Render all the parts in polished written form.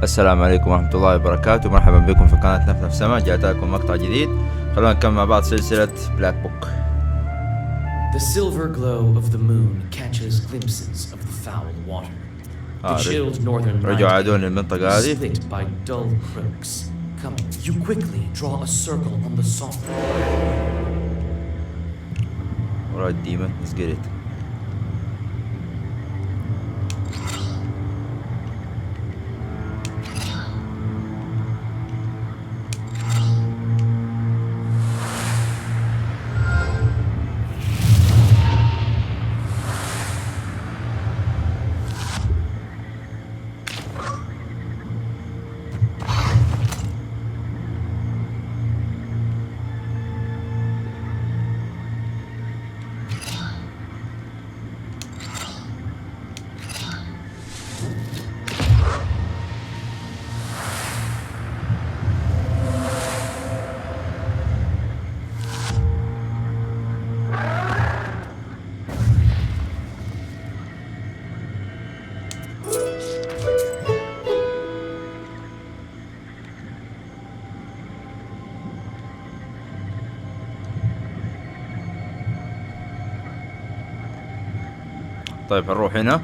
السلام عليكم ورحمة الله وبركاته. مرحبا بكم في قناة نفس سما. جاءت لكم مقطع جديد. خلونا نكمل مع بعض سلسلة بلاك بوك. The silver glow of the moon catches glimpses of the foul water. The chilled northern night is split by dull crooks. Come, you quickly draw a circle on the soft. Alright, demon, let's get it. طيب هنروح هنا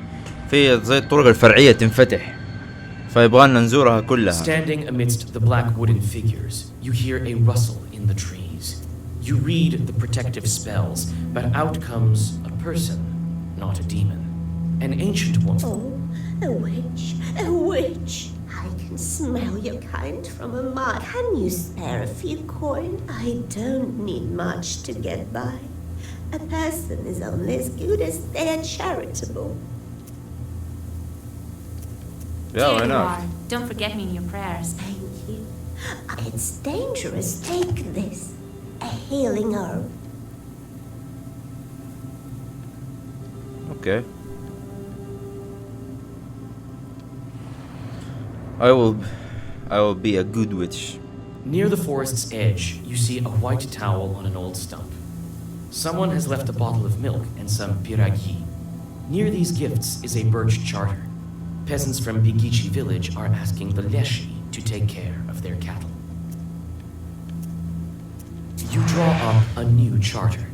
في زي الطرق الفرعية تنفتح فيبغانا نزورها كلها. Standing amidst the black wooden figures, you hear a rustle in the trees. You read the protective spells, but out comes a person, not a demon. An ancient woman. Oh, a witch, a witch. I can smell your kind from a mile. Can you spare a few coin? I don't need much to get by. A person is only as good as they are charitable. Yeah, why not? Don't forget me in your prayers. Thank you. It's dangerous. Take this. A healing herb. Okay. I will be a good witch. Near the forest's edge, you see a white towel on an old stump. Someone has left a bottle of milk and some piragi. Near these gifts is a birch charter. Peasants from Bigichi village are asking the Leshi to take care of their cattle. You draw up a new charter.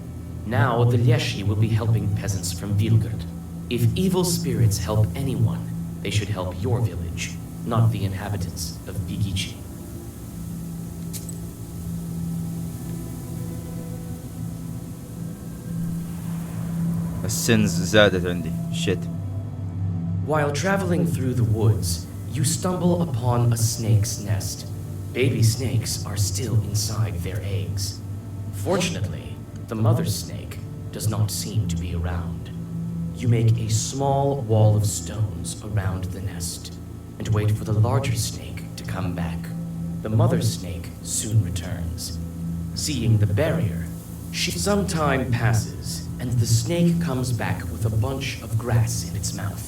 Now the Leshi will be helping peasants from Vilgard. If evil spirits help anyone, they should help your village, not the inhabitants of Bigichi. السنز زادت عندي. Shit. While traveling through the woods, you stumble upon a snake's nest. Baby snakes are still inside their eggs. Fortunately, the mother snake does not seem to be around. You make a small wall of stones around the nest and wait for the larger snake to come back. The mother snake soon returns. Seeing the barrier, some time passes, and the snake comes back with a bunch of grass in its mouth.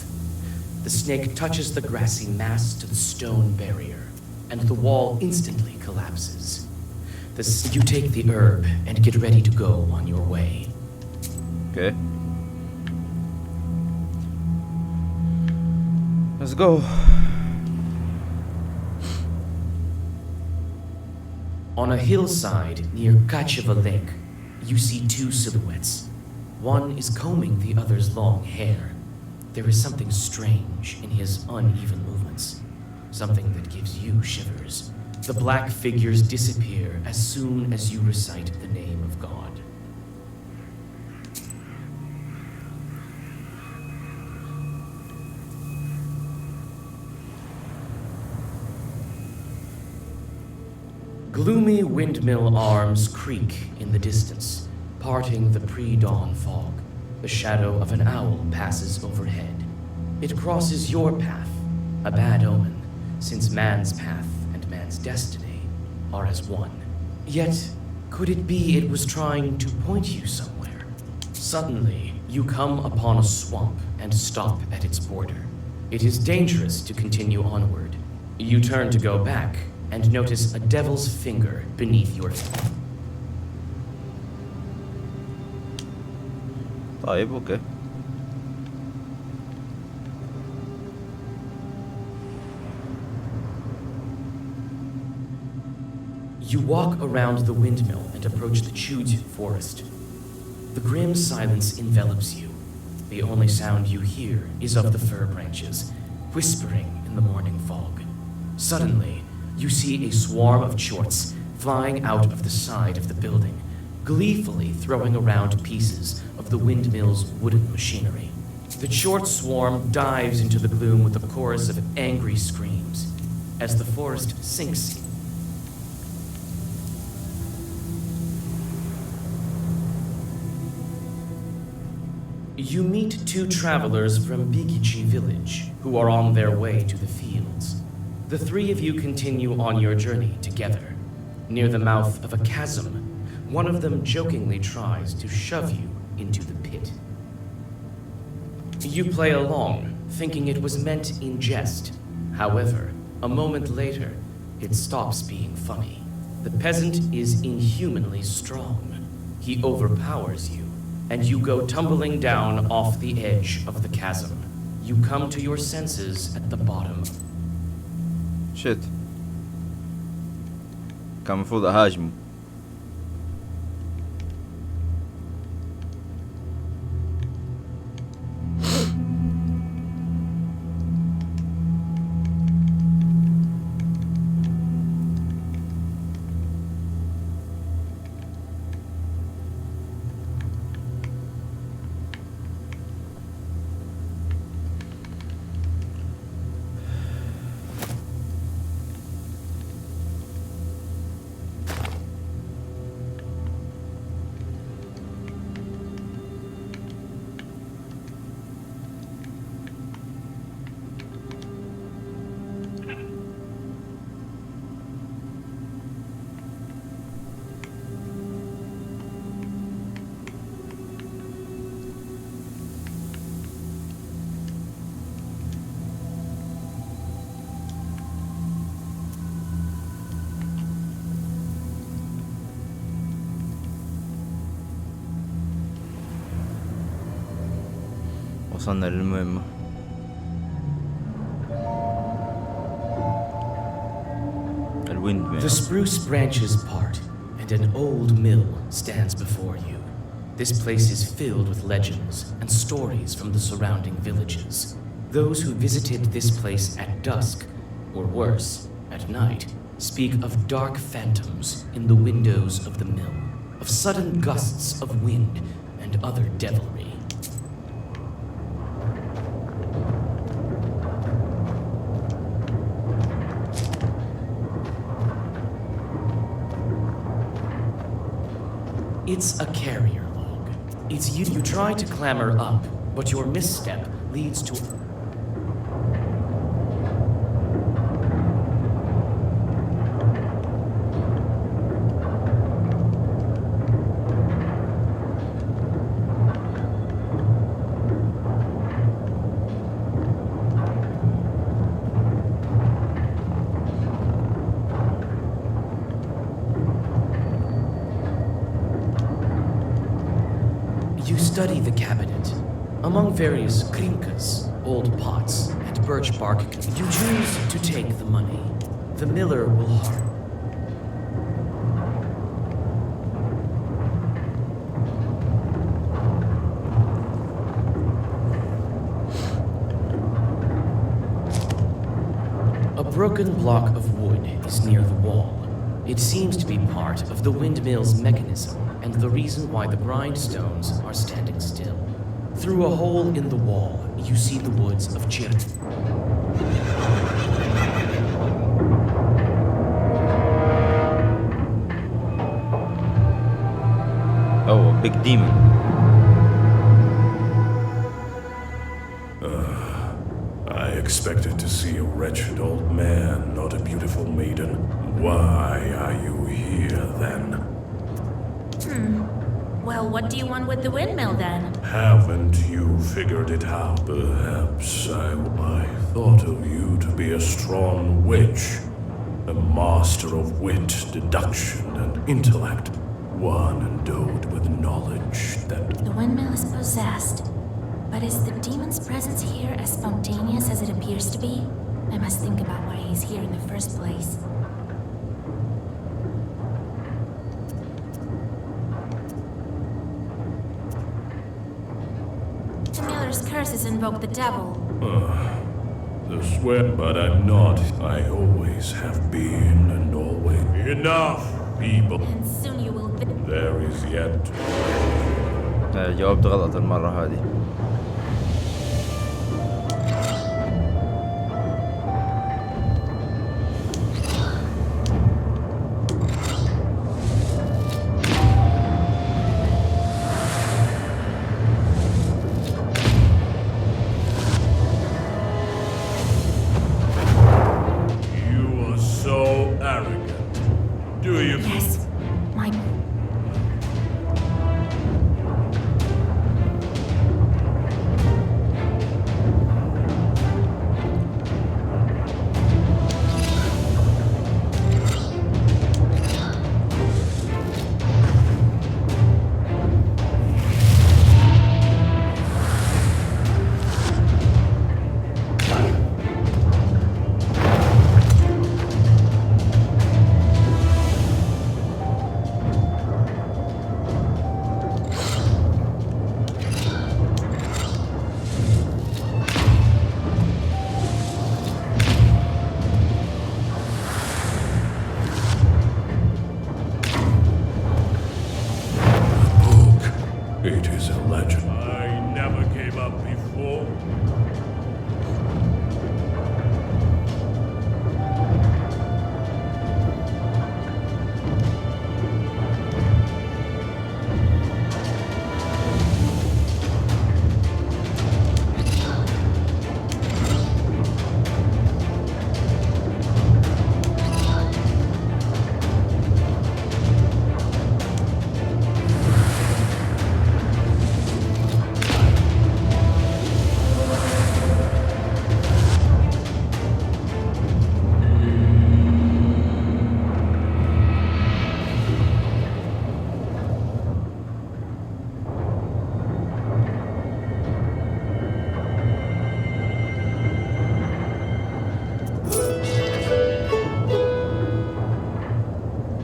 The snake touches the grassy mass to the stone barrier, and the wall instantly collapses. You take the herb and get ready to go on your way. Okay. Let's go. On a hillside near Kacheva Lake, you see two silhouettes. One is combing the other's long hair. There is something strange in his uneven movements, something that gives you shivers. The black figures disappear as soon as you recite the name of God. Gloomy windmill arms creak in the distance, parting the pre-dawn fog. The shadow of an owl passes overhead. It crosses your path, a bad omen, since man's path and man's destiny are as one. Yet, could it be it was trying to point you somewhere? Suddenly, you come upon a swamp and stop at its border. It is dangerous to continue onward. You turn to go back and notice a devil's finger beneath your feet. طيب اوكي. You walk around the windmill and approach the chewed forest. The grim silence envelops you. The only sound you hear is of the fir branches, whispering in the morning fog. Suddenly, you see a swarm of chorts flying out of the side of the building, gleefully throwing around pieces of the windmill's wooden machinery. The chort swarm dives into the gloom with a chorus of angry screams as the forest sinks. You meet two travelers from Bigichi village who are on their way to the fields. The three of you continue on your journey together. Near the mouth of a chasm, one of them jokingly tries to shove you into the pit. You play along, thinking it was meant in jest. However, a moment later, it stops being funny. The peasant is inhumanly strong. He overpowers you, and you go tumbling down off the edge of the chasm. You come to your senses at the bottom. شيت كان المفروض اهاجمه. وصلنا للمهمة. The spruce branches part, and an old mill stands before you. This place is filled with legends and stories from the surrounding villages. Those who visited this place at dusk, or worse, at night, speak of dark phantoms in the windows of the mill, of sudden gusts of wind and other devilry. It's a carrier log. It's you. You try to clamber up, but your misstep leads to... You study the cabinet. Among various krinkas, old pots, and birch bark, you choose to take the money. The miller will harm. A broken block of wood is near the wall. It seems to be part of the windmill's mechanism and the reason why the grindstones are standing still. Through a hole in the wall, you see the woods of Chir. Oh, a big demon. I expected to see a wretched old man, not a beautiful maiden. Why are you here, then? Well, what do you want with the windmill then? Haven't you figured it out? Perhaps I thought of you to be a strong witch, a master of wit, deduction, and intellect, one endowed with knowledge that... The windmill is possessed, but is the demon's presence here as spontaneous as it appears to be? I must think about why he's here in the first place. curses invoke the devil. The sweat, but I'm not. I always have been and always. Enough, people. And soon you will be. There is yet. جاوبت غلط المرة هذه. You are so arrogant. Do you? Yes, my. It is a legend. I never came up before.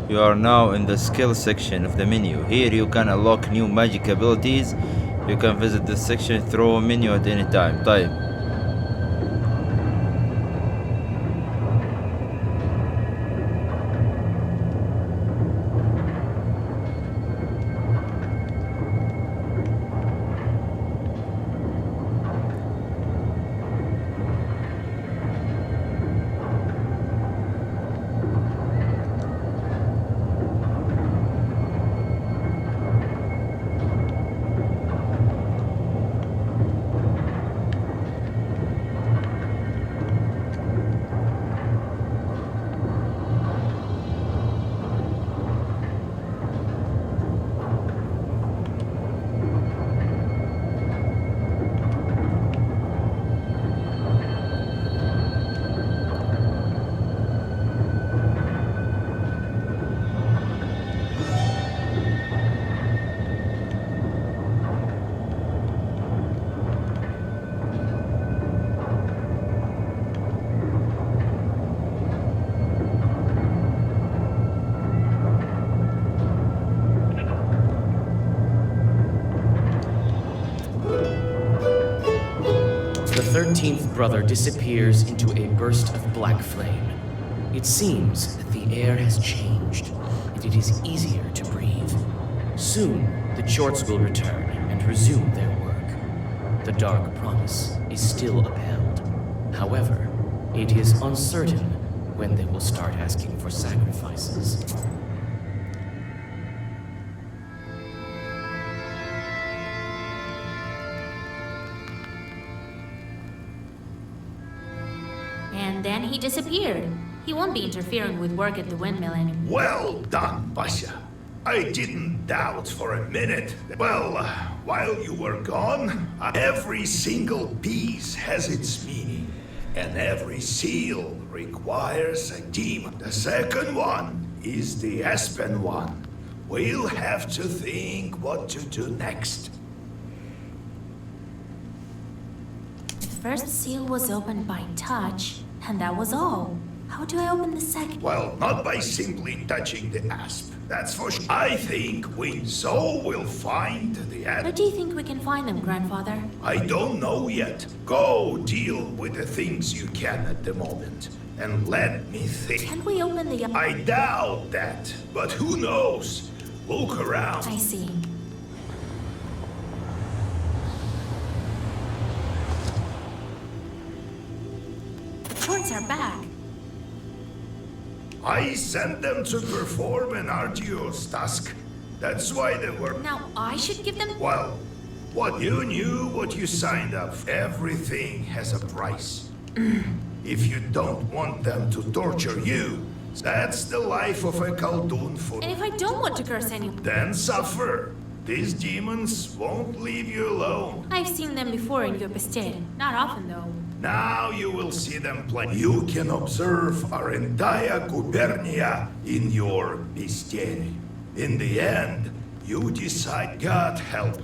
You are now in the skill section of the menu. Here you can unlock new magic abilities. You can visit this section through a menu at any time. طيب. The 13th brother disappears into a burst of black flame. It seems that the air has changed, and it is easier to breathe. Soon, the Chorts will return and resume their work. The dark promise is still upheld. However, it is uncertain when they will start asking for sacrifices. And then he disappeared. He won't be interfering with work at the windmill anymore. Well done, Basha. I didn't doubt for a minute. Well, while you were gone, every single piece has its meaning. And every seal requires a demon. The second one is the Aspen one. We'll have to think what to do next. The first seal was opened by touch, and that was all. How do I open the second? Well, not by simply touching the asp. That's for sure. I think Winzo will find the Where do you think we can find them, Grandfather? I don't know yet. Go deal with the things you can at the moment. And let me think. Can we open the... I doubt that, but who knows? Look around. I see. The shorts are back. I sent them to perform an arduous task. That's why they were... Now I should give them... Well, what you knew, what you signed up for. Everything has a price. If you don't want them to torture you, that's the life of a Khaldun for... And if I don't want to curse anyone? Then suffer. These demons won't leave you alone. I've seen them before in your bestiary. Not often, though. Now you will see them play. You can observe our entire gubernia in your bestiary. In the end, you decide. God help.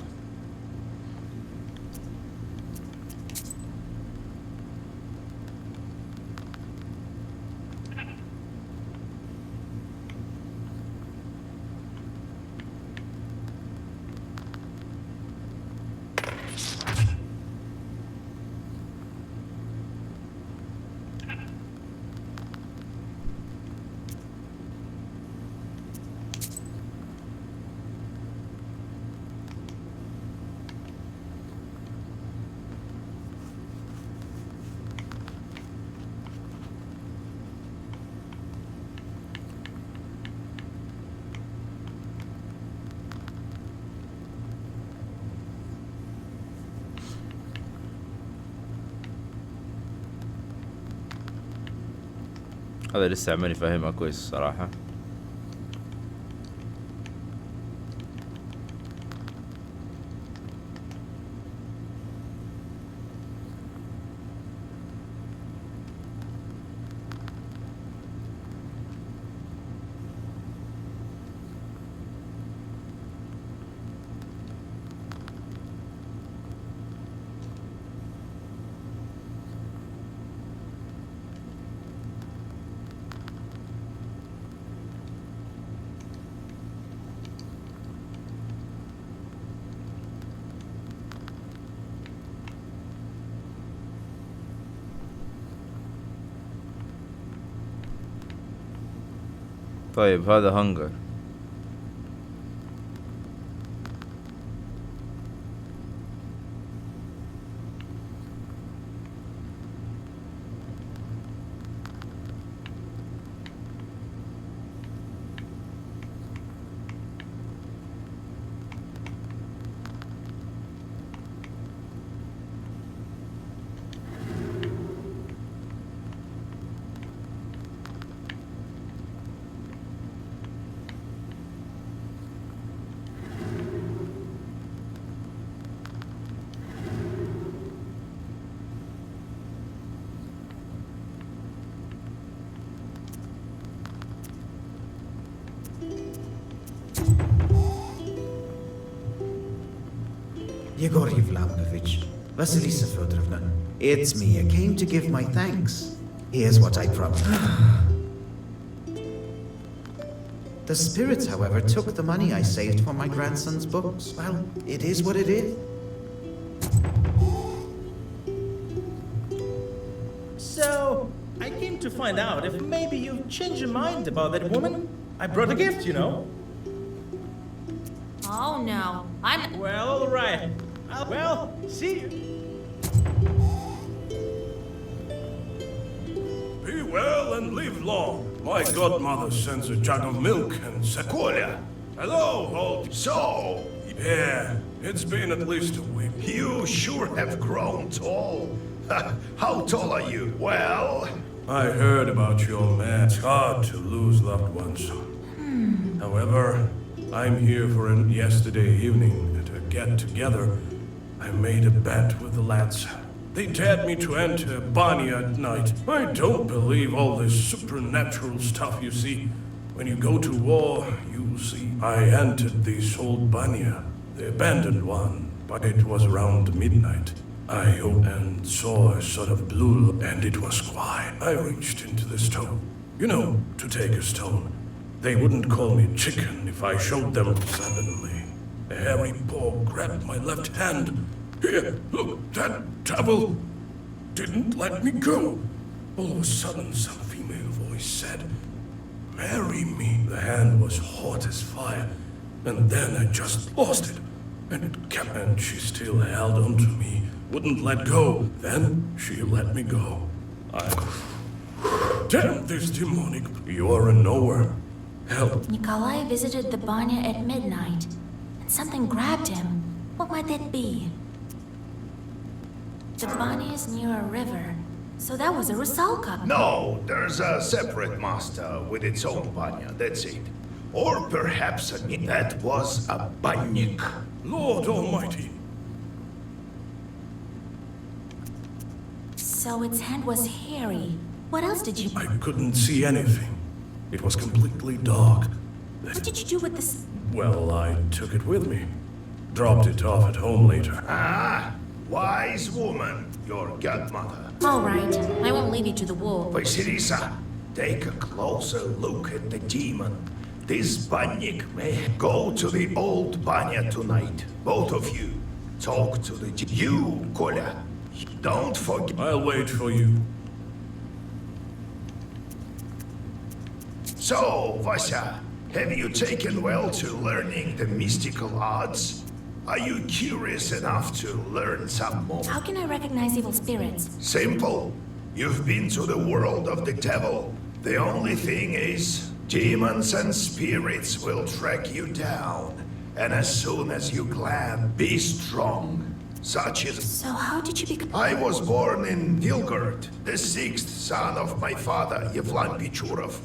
هذا لسه عمال يفهمها كويس الصراحة. طيب هذا هنجر. Yegor Yevlamovich, Vasilisa Fyodorovna, it's me. I came to give my thanks. Here's what I promised. The spirits, however, took the money I saved for my grandson's books. Well, it is what it is. So, I came to find out if maybe you've changed your mind about that woman. I brought a gift, you know. Oh no, I'm... Well, all right. Well, see you. Be well and live long. My godmother sends a jug of milk and said... Kolya! Hello, old... So, Yeah, it's been at least a week. you sure have grown tall. How tall are you? Well, I heard about your man. It's hard to lose loved ones. However, I'm here for an yesterday evening at a get-together. I made a bet with the lads. They dared me to enter Banya at night. I don't believe all this supernatural stuff you see. When you go to war, you see. I entered this old Banya, the abandoned one, but it was around midnight. I opened and saw a sort of blue, and it was quiet. I reached into the stone, to take a stone. They wouldn't call me chicken if I showed them. Suddenly, a hairy paw grabbed my left hand. Here, look, that devil didn't let me go. All of a sudden, some female voice said, "Marry me." The hand was hot as fire, and then I just lost it. And she still held on to me, wouldn't let go. Then she let me go. Damn this demonic. You are in nowhere. Help. Nikolai visited the banya at midnight, and something grabbed him. What might that be? The banya is near a river, so that was a Rusalka. No, there's a separate master with its own banya, that's it. Or perhaps that was a banyak. Lord Almighty. So its hand was hairy. What else did you... I couldn't see anything. It was completely dark. What did you do with this? Well, I took it with me. Dropped it off at home later. Ah, wise woman, your godmother. All right, I won't leave you to the wolves. Vasilisa, take a closer look at the demon. This banyak may go to the old banya tonight. Both of you, talk to the... You, Kolya, don't forget... I'll wait for you. So, Vasya, have you taken well to learning the mystical arts? Are you curious enough to learn some more? How can I recognize evil spirits? Simple. You've been to the world of the devil. The only thing is, demons and spirits will track you down. And as soon as you land, be strong. Such is... So how did you become... I was born in Vilgard, the sixth son of my father, Yevlan Pichurov.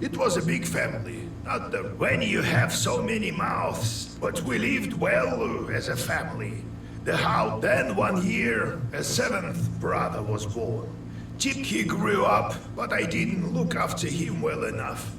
It was a big family, not the... When you have so many mouths, but we lived well as a family. Then 1 year, a seventh brother was born. He grew up, but I didn't look after him well enough.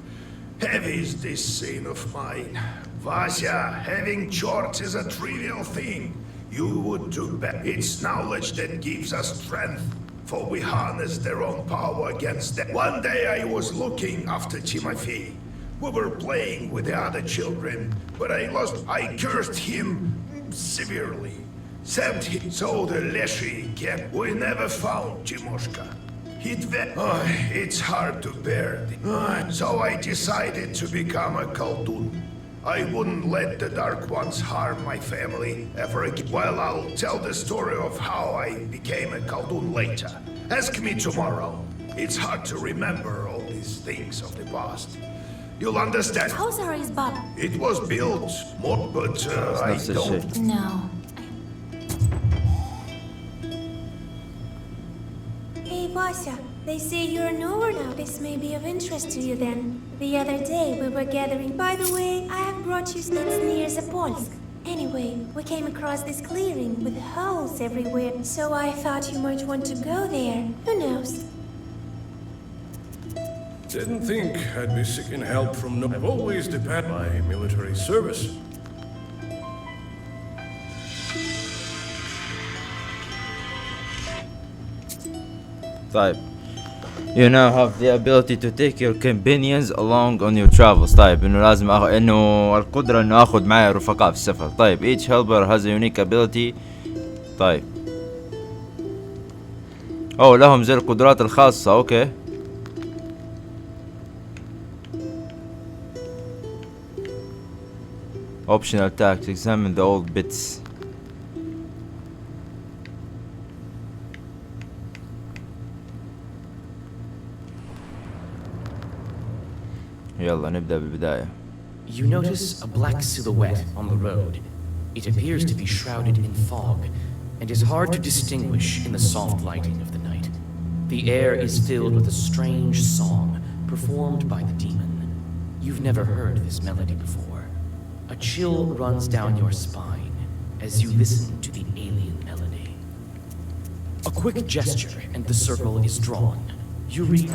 Heavy is this sin of mine. Vasya, having chores is a trivial thing. You would do better. It's knowledge that gives us strength, for we harness their own power against them. One day I was looking after Timothy. We were playing with the other children, but I cursed him severely. Sent him, so the Leshy kept. We never found Timoshka. It's hard to bear. So I decided to become a Khaldun. I wouldn't let the Dark Ones harm my family ever again. Well, I'll tell the story of how I became a Khaldun later. Ask me tomorrow. It's hard to remember all these things of the past. You'll understand. How's Ari's Bob? It was built more, but I don't... No. Hey, Vasya, they say you're a knower now. This may be of interest to you then. The other day we were gathering. By the way, I have brought you it's near Zapolsk. Anyway, we came across this clearing with holes everywhere, so I thought you might want to go there. Who knows? Didn't think I'd be seeking help from no... I've always depended on my military service. طيب. You now have the ability to take your companions along on your travels. طيب انه لازم انه القدرة انه اخذ معي رفقاء في السفر. طيب each helper has a unique ability. طيب. اوه لهم زي القدرات الخاصة. اوكي. Optional tactics. Examine the old bits. يلا نبدأ بالبداية. You notice a black silhouette on the road. It appears to be shrouded in fog, and is hard to distinguish in the soft lighting of the night. The air is filled with a strange song performed by the demon. You've never heard this melody before. A chill runs down your spine as you listen to the alien melody. A quick gesture and the circle is drawn. You read...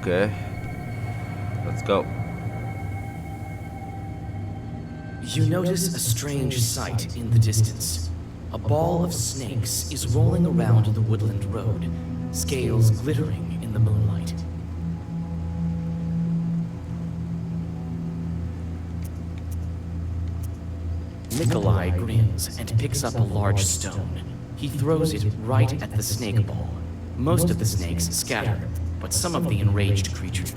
Okay. Let's go. You notice a strange sight in the distance. A ball of snakes is rolling around the woodland road, scales glittering in the moonlight. Nikolai grins and picks up a large stone. He throws it right at the snake ball. Most of the snakes scatter, but some of the enraged creatures.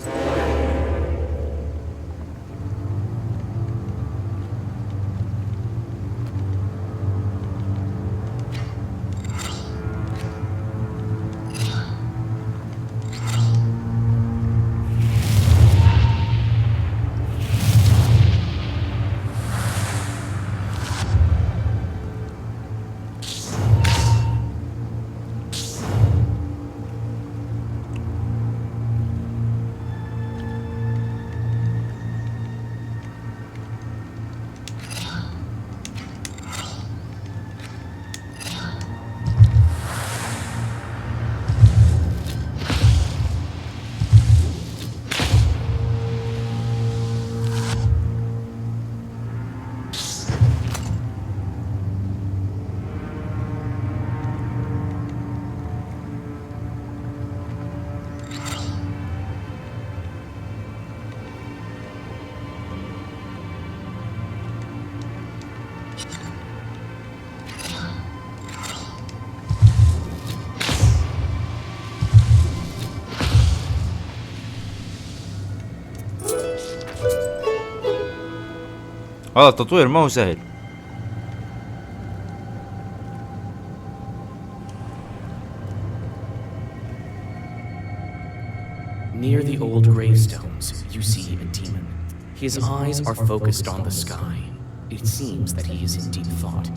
والله التطوير ما هو سهل. Near the old gravestones, you see a demon. His eyes are focused on the sky. It seems that he is in deep thought.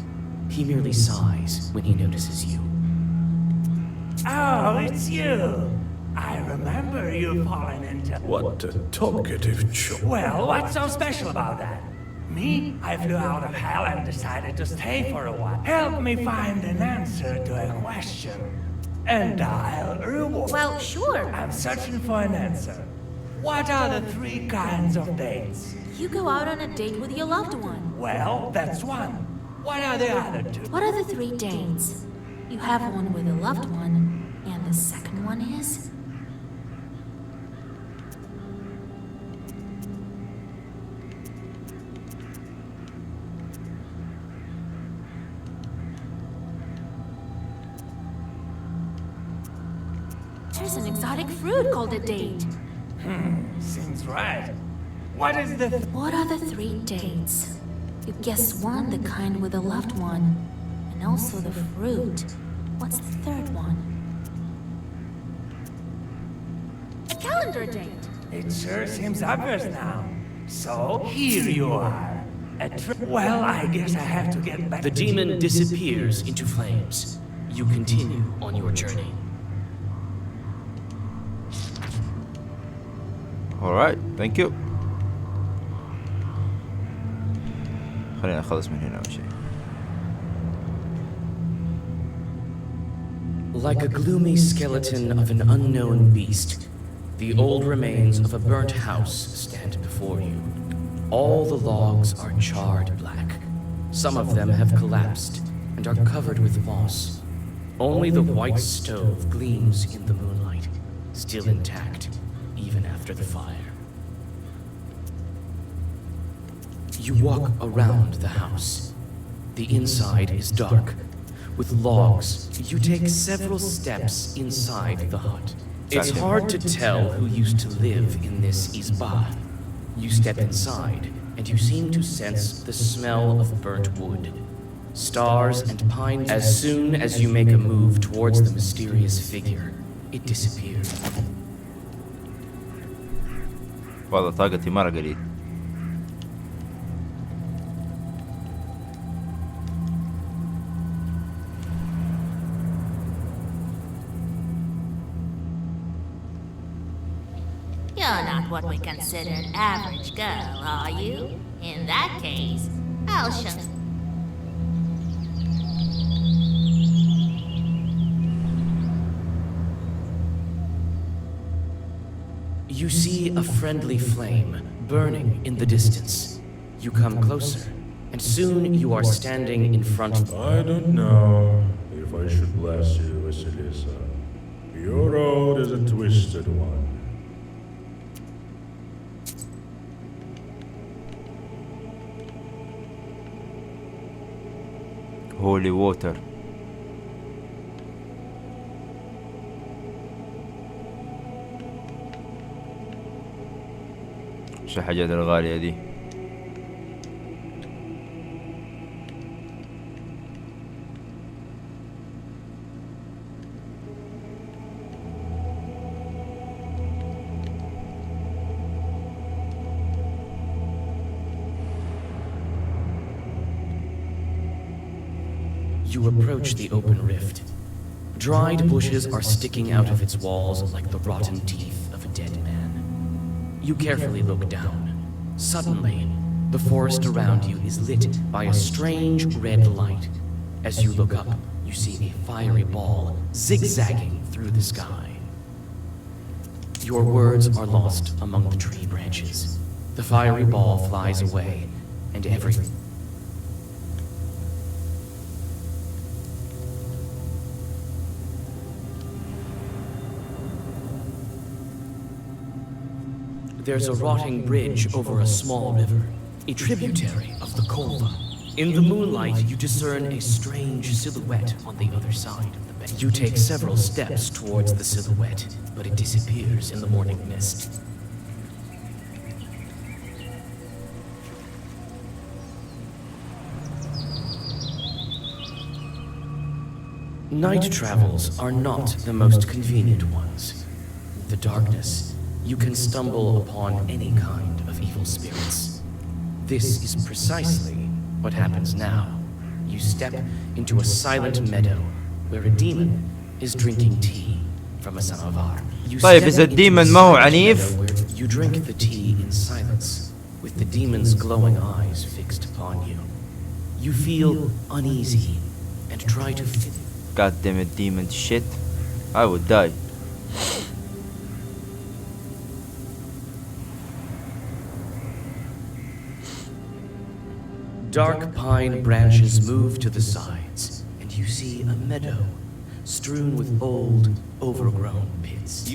He merely sighs when he notices you. Oh, it's you. I remember you falling into... What a talkative choice. Well, what's so special about that? Me? I flew out of hell and decided to stay for a while. Help me find an answer to a question. And I'll reward. Well, sure. I'm searching for an answer. What are the 3 kinds of dates? You go out on a date with your loved one. Well, that's one. What are the other 2? What are the 3 dates? You have one with a loved one, and the second one is? There's an exotic fruit called a date. Seems right. What is the... What are the 3 dates? You guessed one, the kind with a loved one, and also the fruit. What's the 3rd one? A calendar date. It sure seems obvious now. So, here you are. Well, I guess I have to get back. The demon disappears into flames. You continue on your journey. Alright, thank you. خلينا نخلص من هنا أول شيء. Like a gloomy skeleton of an unknown beast, the old remains of a burnt house stand before you. All the logs are charred black. Some of them have collapsed and are covered with moss. Only the white stove gleams in the moonlight, still intact, even after the fire. You walk around the house. The inside is dark, with logs. You take several steps inside the hut. It's hard to tell who used to live in this izba. You step inside, and you seem to sense the smell of burnt wood. Stars and pine. As soon as you make a move towards the mysterious figure, it disappears. والله طاقتي مرة قليل. You're not what we consider an average girl, are you? In that case, I'll show. You see a friendly flame burning in the distance. You come closer, and soon you are standing in front of... I don't know if I should bless you, Vasilisa. Your road is a twisted one. holy water. شو الحاجات الغالية دي؟ You approach the open rift. Dried bushes are sticking out of its walls like the rotten teeth of a dead man. You carefully look down. Suddenly, the forest around you is lit by a strange red light. As you look up, you see a fiery ball zigzagging through the sky. Your words are lost among the tree branches. The fiery ball flies away, and everything. There's a rotting bridge over a small river, a tributary of the Kolva. In the moonlight, you discern a strange silhouette on the other side of the bank. You take several steps towards the silhouette, but it disappears in the morning mist. Night travels are not the most convenient ones. In the darkness, you can stumble upon any kind of evil spirits. This is precisely what happens now. You step into a silent meadow where a demon is drinking tea from a samovar. طيب إذا الديمن ما هو عنيف. You drink the tea in silence, with the demon's glowing eyes fixed upon you. You feel uneasy and try to fit. God damn it, demon shit. I would die. Dark pine branches move to the sides, and you see a meadow strewn with old, overgrown pits.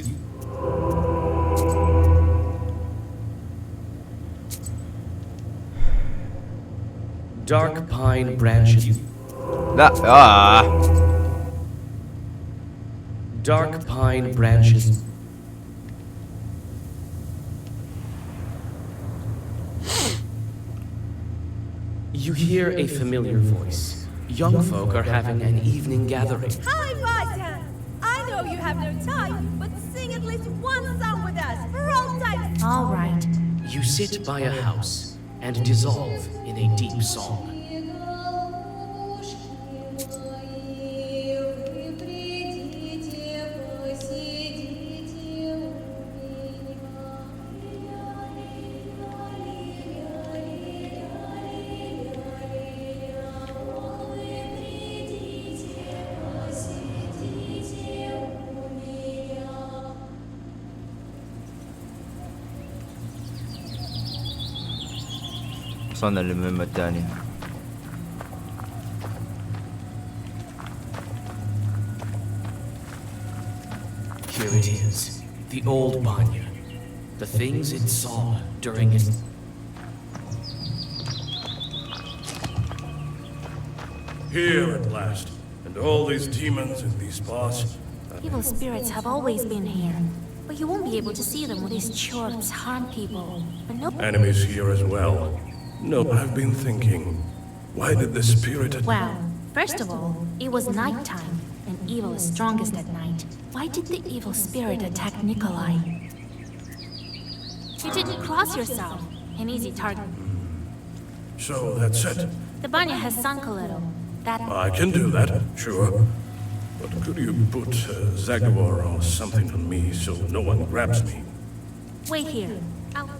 Dark pine branches. Dark pine branches. You hear a familiar voice. Young folk are having an evening gathering. Hi, Vasya! I know you have no time, but sing at least one song with us for all time. All right. You sit by a house and dissolve in a deep song. وصلنا للمهمة الثانية. Here it is, the old Banya. The things it saw during its... Here at last, and all these demons in these spots. Evil spirits have always been here, but you won't be able to see them when these chorps harm people. But no Enemies here as well. No, I've been thinking, why did the spirit... Well, first of all, it was nighttime, and evil is strongest at night. Why did the evil spirit attack Nikolai? You didn't cross yourself. An easy target. So that's it. The Banya has sunk a little. That... I can do that, sure. But could you put Zagovor or something on me so no one grabs me? Wait here. I'll...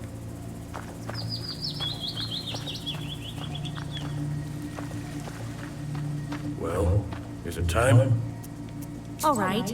Well, is it time? All right.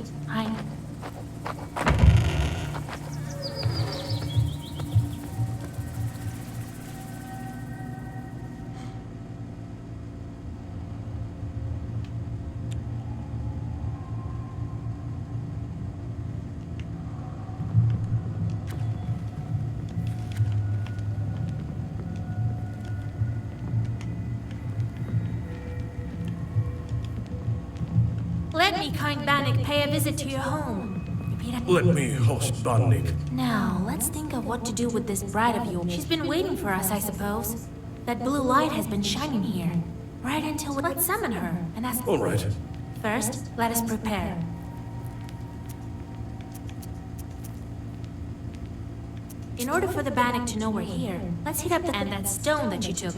Let me, kind Bannock, pay a visit to your home. Repeat after Let me host Bannock. Now, let's think of what to do with this bride of yours. She's been waiting for us, I suppose. That blue light has been shining here. Right until let's summon her and ask... All right. First, let us prepare. In order for the Bannock to know we're here, let's heat up and that stone that you took.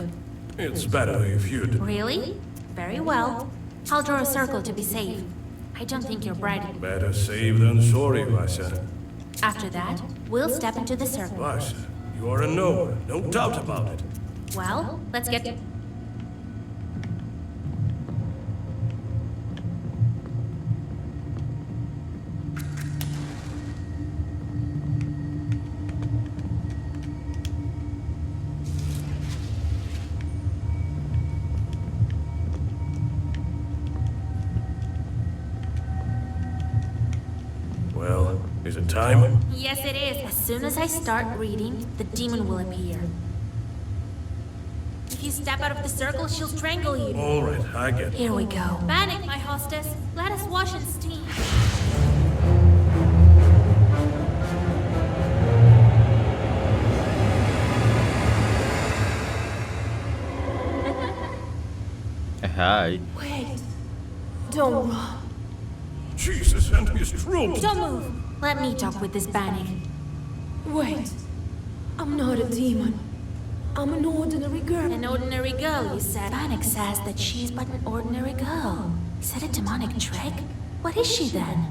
It's better if you'd... Really? Very well. I'll draw a circle to be safe. I don't think your bride... Better safe than sorry, Vasya. After that, we'll step into the circle. Vasya, you are a knower, no doubt about it. Well, let's get... Well, is it time? Yes, it is. As soon as I start reading, the demon will appear. If you step out of the circle, she'll strangle you. All right, I get it. Here we go. Bannock, my hostess, let us wash in steam. Hi. Wait. Don't run. Jesus and his troops! Don't move. Let me talk with this Bannock. Wait. I'm not a demon. I'm an ordinary girl. An ordinary girl, you said. Bannock says that she's but an ordinary girl. Is that a demonic trick? What is she then?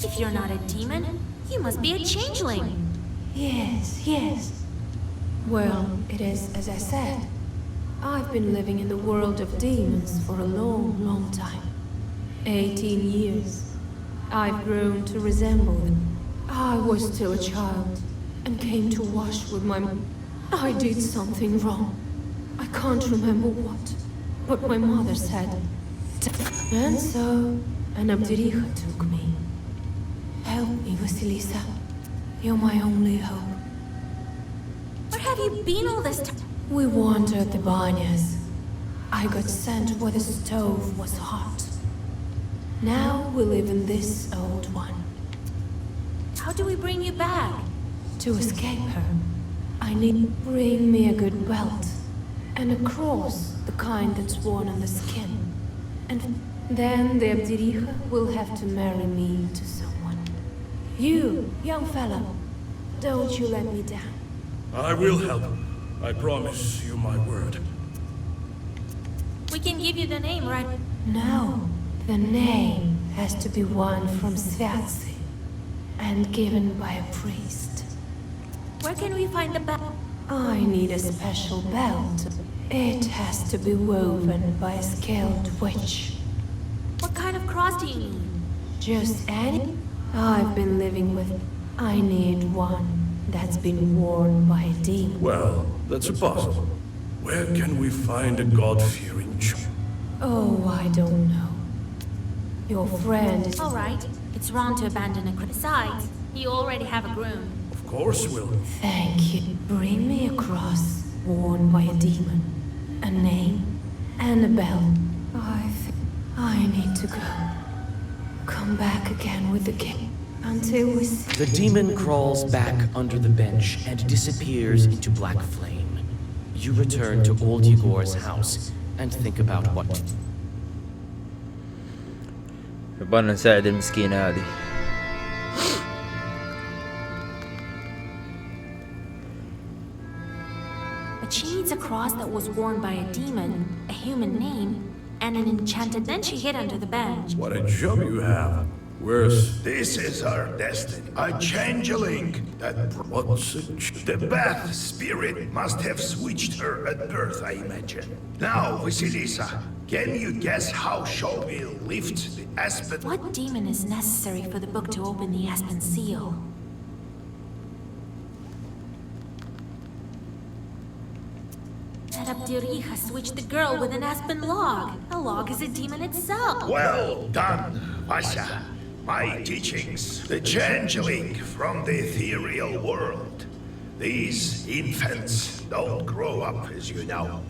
If you're not a demon, you must be a changeling. Yes, yes. Well, it is as I said. I've been living in the world of demons for a long, long time. 18 years. I've grown to resemble them. I was still a child and came to wash with my mom. I did something wrong. I can't remember what, but my mother said. And so, an Abdericha took me. Help me, Vasilisa. You're my only hope. Where have you been all this time? We wandered the banyas. I got sent where the stove was hot. Now we live in this old one. How do we bring you back? To escape her, I need bring me a good belt and a cross, the kind that's worn on the skin. And then the Abdericha will have to marry me to someone. You, young fella, don't you let me down. I will help. I promise you my word. We can give you the name, right? No, the name has to be one from Sviatsi and given by a priest. Where can we find the belt? I need a special belt. It has to be woven by a skilled witch. What kind of cross do you need? Just any? I've been living with... I need one that's been worn by a demon. Well, that's a puzzle. Where can we find a God-fearing child? Oh, I don't know. Your friend is... All right. It's wrong to abandon a crib. Besides, you already have a groom. Of course we'll... Thank you. Bring me a cross worn by a demon, a name, and a bell. I need to go. Come back again with the king until we see... The demon crawls back under the bench and disappears into black flame. You return to old Yegor's house and think about what to do. يبغى نساعد المسكينة هذه. But she needs a cross that was worn by a demon, a human name, and an enchanted... Then she hid under the bench. What a job you have. Where's... This is our destiny. A changeling that... What's a The Bath spirit must have switched her at birth, I imagine. Now, Vasilisa, can you guess how shall we lift the aspen... What demon is necessary for the book to open the aspen seal? That Abdericha switched the girl with an aspen log. A log is a demon itself. Well done, Vasya. my teachings, the changeling from the ethereal world. These infants don't grow up, as you know.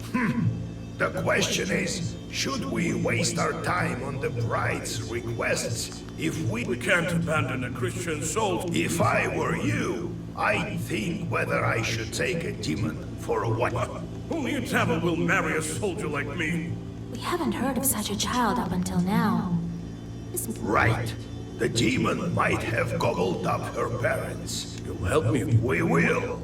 The question is, should we waste our time on the bride's requests if we can't abandon a Christian soul? If I were you, I'd think whether I should take a demon for a while. Only a devil will marry a soldier like me. We haven't heard of such a child up until now. Right. The demon might have gobbled up her parents. You'll help me? We will.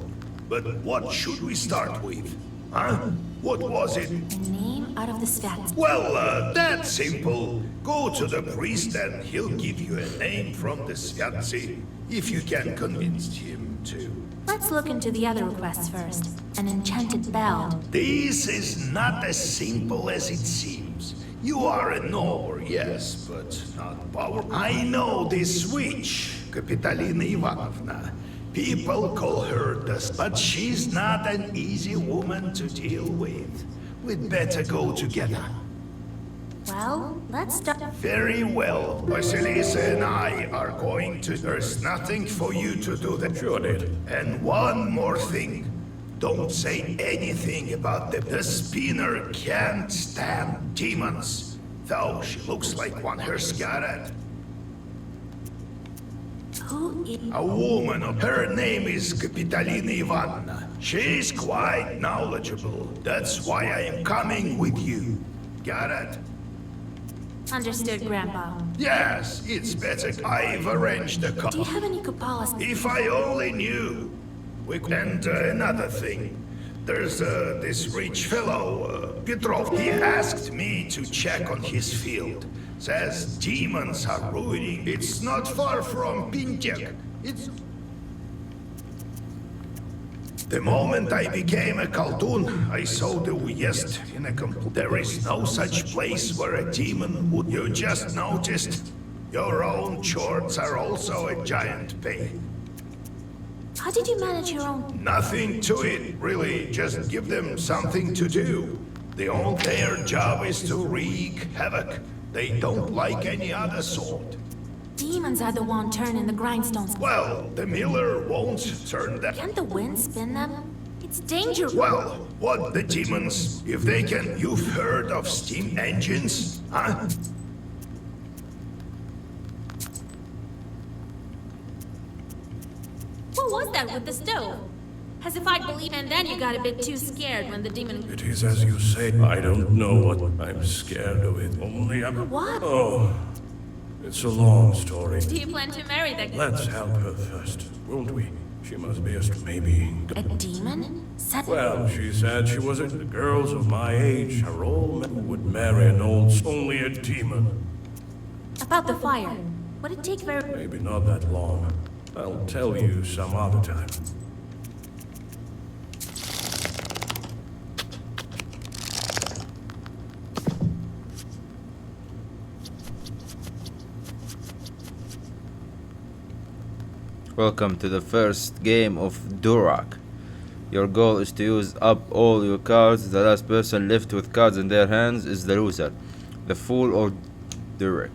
But what should we start with? Huh? What was it? A name out of the Svets. Well, that's simple. Go to the priest and he'll give you a name from the Svyatsi, if you can convince him to. Let's look into the other requests first. An enchanted bell. This is not as simple as it seems. You are a knower, yes, but not powerful. I know this witch, Kapitalina Ivanovna. People call her the... But she's not an easy woman to deal with. We'd better go together. Well, let's start... Very well. Vasilisa and I are going to... There's nothing for you to do that. Sure did. And one more thing. Don't say anything about the spinner can't stand demons. Though she looks like one her scared. Who is... A woman. Her name is Kapitalina Ivanovna. She's quite knowledgeable. That's why I am coming with you. Got it? Understood, Grandpa. Yes, it's better. I've arranged a car. Do you have any Kupalas? If I only knew. And another thing. There's this rich fellow, Petrov. He asked me to check on his field. Says demons are ruining. It's not far from Pintek. It's... The moment I became a Khaldun, I saw the Uyezd in a There is no such place where a demon would... You just noticed? Your own chores are also a giant pain. How did you manage your own... Nothing to it, really. Just give them something to do. Their job is to wreak havoc. They don't like any other sort. Demons are the one turning the grindstones. Well, the miller won't turn them. Can't the wind spin them? It's dangerous. Well, what the demons, if they can... You've heard of steam engines, huh? What was that with the stove? As if I'd believe, and then you got a bit too scared when the demon... It is as you say. I don't know what I'm scared of it. Only I'm... What? Oh, it's a long story. Do you plan to marry that guy? Let's help her first, won't we? She must be maybe... A demon? Well, she said she wasn't. The girls of my age are all men who would marry an old... Only a demon. About the fire. Would it take very... Maybe not that long. I'll tell you some other time. Welcome to the first game of Durak. Your goal is to use up all your cards. The last person left with cards in their hands is the loser. The Fool or Durak.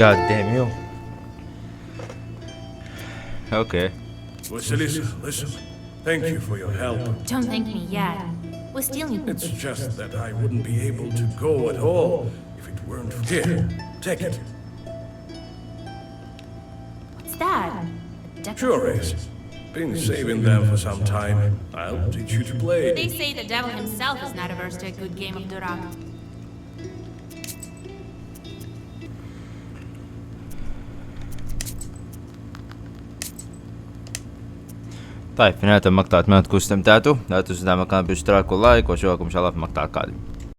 God damn you. Okay. Vasilisa, listen. Thank you for your help. Don't thank me yet. We still need. It's just that I wouldn't be able to go at all if it weren't for... Here, take it. What's that? Sure is. Been saving them for some time. I'll teach you to play. They say the devil himself is not averse to a good game of Durak. طيب في نهاية المقطع اتمنى تكونوا استمتعتوا. لا تنسوا دعم القناة بالاشتراك واللايك، واشوفكم ان شاء الله في المقطع القادم.